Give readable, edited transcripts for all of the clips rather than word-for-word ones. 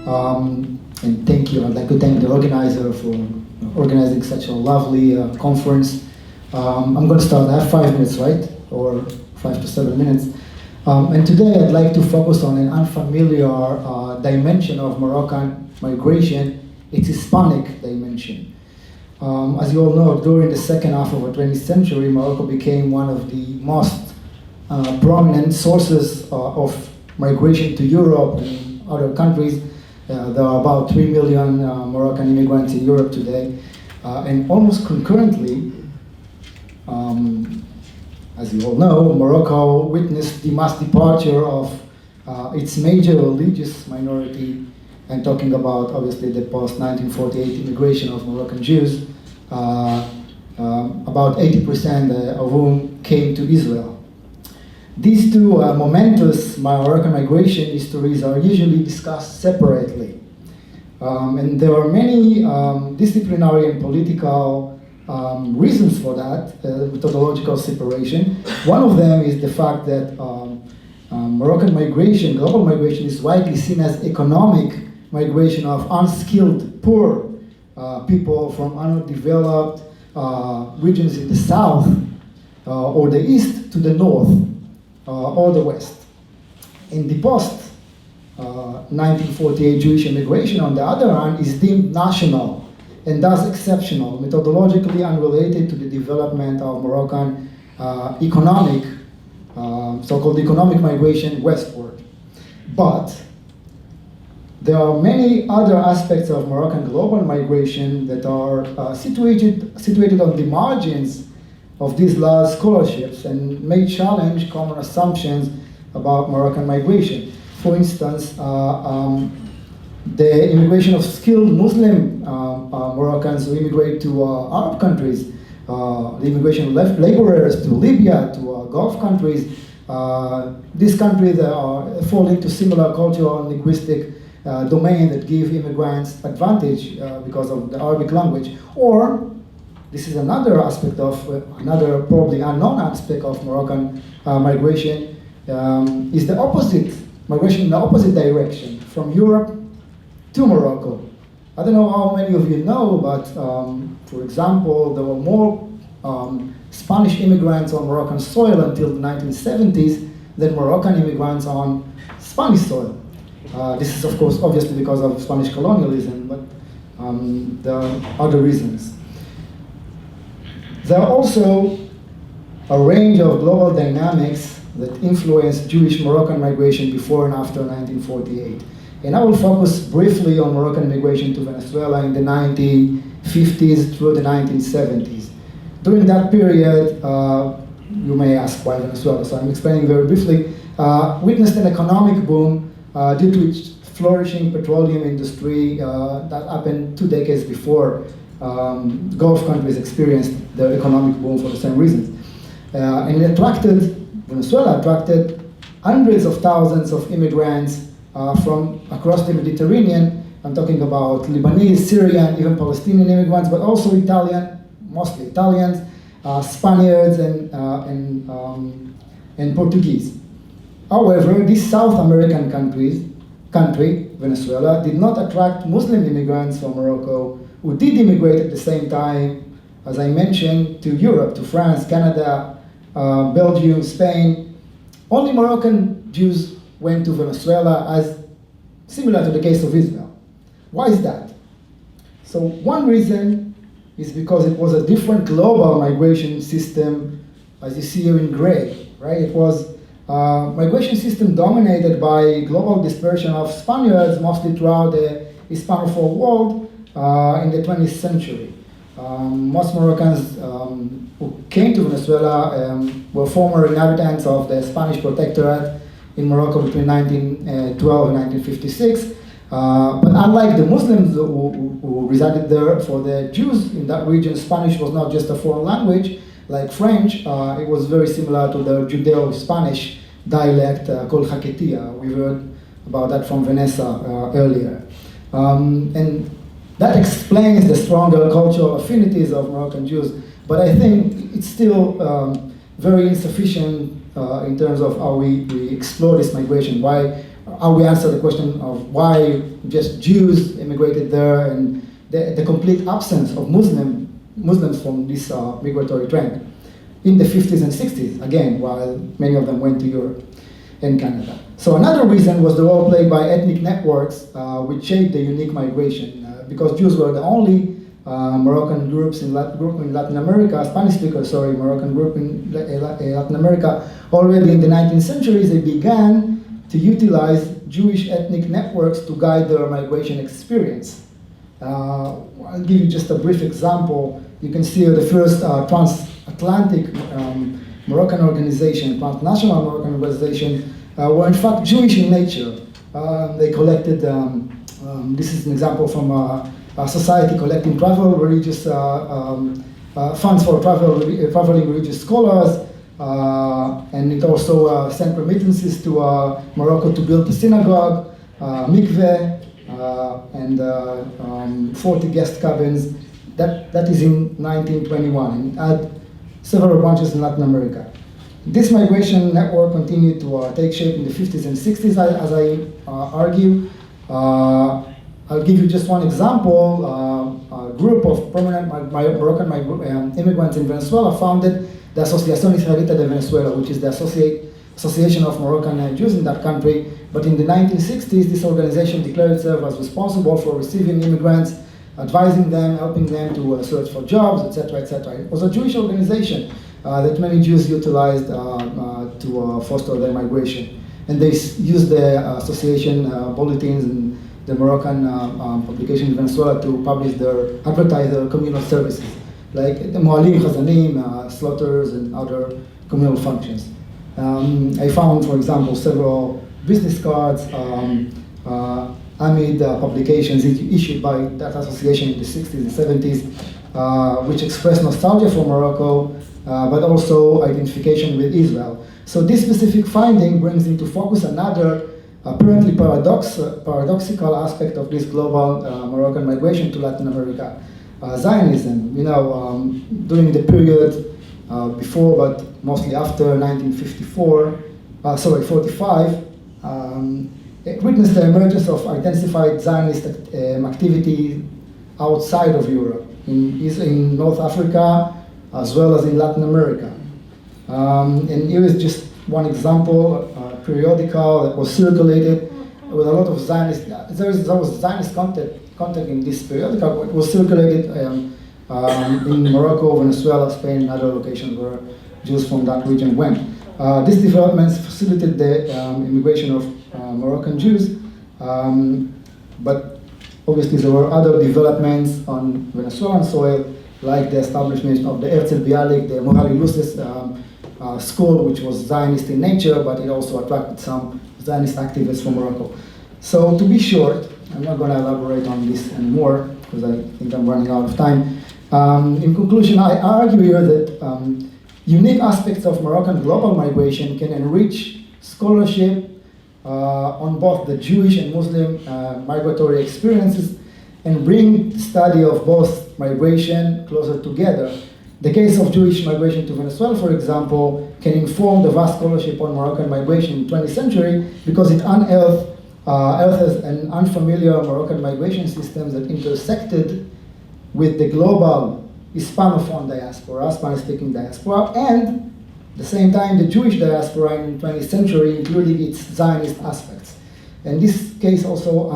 And thank you. I'd like to thank the organizer for organizing such a lovely conference. I'm going to start. I have 5 minutes, right? Or 5 to 7 minutes. And today I'd like to focus on an unfamiliar dimension of Moroccan migration. It's Hispanic dimension. As you all know, during the second half of the 20th century, Morocco became one of the most prominent sources of migration to Europe and other countries. There are about 3 million Moroccan immigrants in Europe today. And almost concurrently, as you all know, Morocco witnessed the mass departure of its major religious minority, and talking about obviously the post-1948 immigration of Moroccan Jews, about 80% of whom came to Israel. These two momentous Moroccan migration histories are usually discussed separately. And there are many disciplinary and political reasons for that, methodological separation. One of them is the fact that Moroccan migration, global migration, is widely seen as economic migration of unskilled, poor people from underdeveloped regions in the south or the east to the north or the west. In the post-1948 Jewish immigration, on the other hand, is deemed national and thus exceptional, methodologically unrelated to the development of Moroccan economic, so-called economic migration westward. But there are many other aspects of Moroccan global migration that are situated on the margins of these large scholarships and may challenge common assumptions about Moroccan migration. For instance, the immigration of skilled Muslim Moroccans who immigrate to Arab countries, the immigration of laborers to Libya, to Gulf countries. These countries fall into similar cultural and linguistic domain that give immigrants advantage because of the Arabic language. Or, this is another aspect of, another probably unknown aspect of Moroccan migration, is the opposite, migration in the opposite direction, from Europe to Morocco. I don't know how many of you know, but for example, there were more Spanish immigrants on Moroccan soil until the 1970s than Moroccan immigrants on Spanish soil. This is, of course, obviously because of Spanish colonialism, but there are other reasons. There are also a range of global dynamics that influenced Jewish Moroccan migration before and after 1948. And I will focus briefly on Moroccan migration to Venezuela in the 1950s through the 1970s. During that period, you may ask why Venezuela, so I'm explaining very briefly, witnessed an economic boom due to its flourishing petroleum industry that happened 2 decades before Gulf countries experienced their economic boom for the same reasons. And Venezuela attracted hundreds of thousands of immigrants from across the Mediterranean. I'm talking about Lebanese, Syrian, even Palestinian immigrants, but also Italian, mostly Italians, Spaniards, and Portuguese. However, this South American country, Venezuela, did not attract Muslim immigrants from Morocco who did immigrate at the same time, as I mentioned, to Europe, to France, Canada, Belgium, Spain. Only Moroccan Jews went to Venezuela, as similar to the case of Israel. Why is that? So one reason is because it was a different global migration system, as you see here in gray, right? It was a migration system dominated by global dispersion of Spaniards, mostly throughout the Hispanophone world in the 20th century. Most Moroccans who came to Venezuela were former inhabitants of the Spanish protectorate in Morocco between 1912 and 1956. But unlike the Muslims who resided there, for the Jews in that region, Spanish was not just a foreign language like French. It was very similar to the Judeo-Spanish dialect called Haketia. We heard about that from Vanessa earlier. And that explains the stronger cultural affinities of Moroccan Jews, but I think it's still very insufficient in terms of how we explore this migration. Why how we answer the question of why just Jews immigrated there and the complete absence of Muslims from this migratory trend in the 50s and 60s, again, while many of them went to Europe and Canada. So another reason was the role played by ethnic networks which shaped the unique migration, because Jews were the only Moroccan groups in Latin America, Moroccan group in Latin America. Already in the 19th century, they began to utilize Jewish ethnic networks to guide their migration experience. I'll give you just a brief example. You can see the first transatlantic Moroccan organization, transnational Moroccan organization, were in fact Jewish in nature. They collected, this is an example from a society collecting religious funds for traveling religious scholars, and it also sent remittances to Morocco to build a synagogue, mikveh, and 40 guest cabins. That is in 1921, and had several branches in Latin America. This migration network continued to take shape in the 50s and 60s, as I argue. I'll give you just one example. A group of prominent Moroccan immigrants in Venezuela founded the Asociación Israelita de Venezuela, which is the Association of Moroccan Jews in that country. But in the 1960s, this organization declared itself as responsible for receiving immigrants, advising them, helping them to search for jobs, etc., etc. It was a Jewish organization that many Jews utilized to foster their migration. And they used the association bulletins and the Moroccan publication in Venezuela to advertise their communal services, like the Mualim, Chazanim, slaughters, and other communal functions. I found, for example, several business cards, Amid publications issued by that association in the 60s and 70s, which expressed nostalgia for Morocco, but also identification with Israel. So this specific finding brings into focus another apparently paradoxical aspect of this global Moroccan migration to Latin America, Zionism. You know, during the period before, but mostly after 45, it witnessed the emergence of intensified Zionist activity outside of Europe, in North Africa, as well as in Latin America. And here is just one example, a periodical that was circulated with a lot of Zionist, there was Zionist content in this periodical. It was circulated in Morocco, Venezuela, Spain, and other locations where Jews from that region went. These developments facilitated the immigration of Moroccan Jews, but obviously there were other developments on Venezuelan soil, like the establishment of the Herzl Bialik, the Mohali Lucis school, which was Zionist in nature, but it also attracted some Zionist activists from Morocco. So to be short, I'm not going to elaborate on this anymore, because I think I'm running out of time. In conclusion, I argue here that unique aspects of Moroccan global migration can enrich scholarship on both the Jewish and Muslim migratory experiences and bring the study of both migration closer together. The case of Jewish migration to Venezuela, for example, can inform the vast scholarship on Moroccan migration in the 20th century because it unearthed an unfamiliar Moroccan migration systems that intersected with the global Hispanophone diaspora, Spanish-speaking diaspora, and at the same time the Jewish diaspora in the 20th century, including its Zionist aspects. And this case also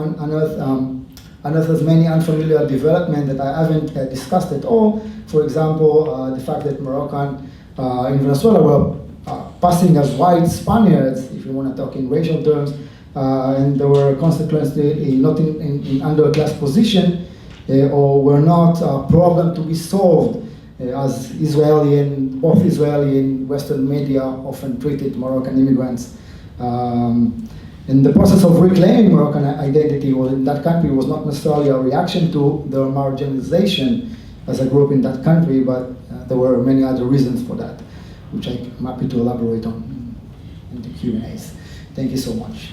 unearths many unfamiliar developments that I haven't discussed at all. For example, the fact that Moroccan in Venezuela were passing as white Spaniards, if you want to talk in racial terms, and there were consequently not in underclass position, or were not a problem to be solved, as both Israeli and Western media often treated Moroccan immigrants. And the process of reclaiming Moroccan identity in that country was not necessarily a reaction to their marginalization as a group in that country, but there were many other reasons for that, which I'm happy to elaborate on in the Q&As. Thank you so much.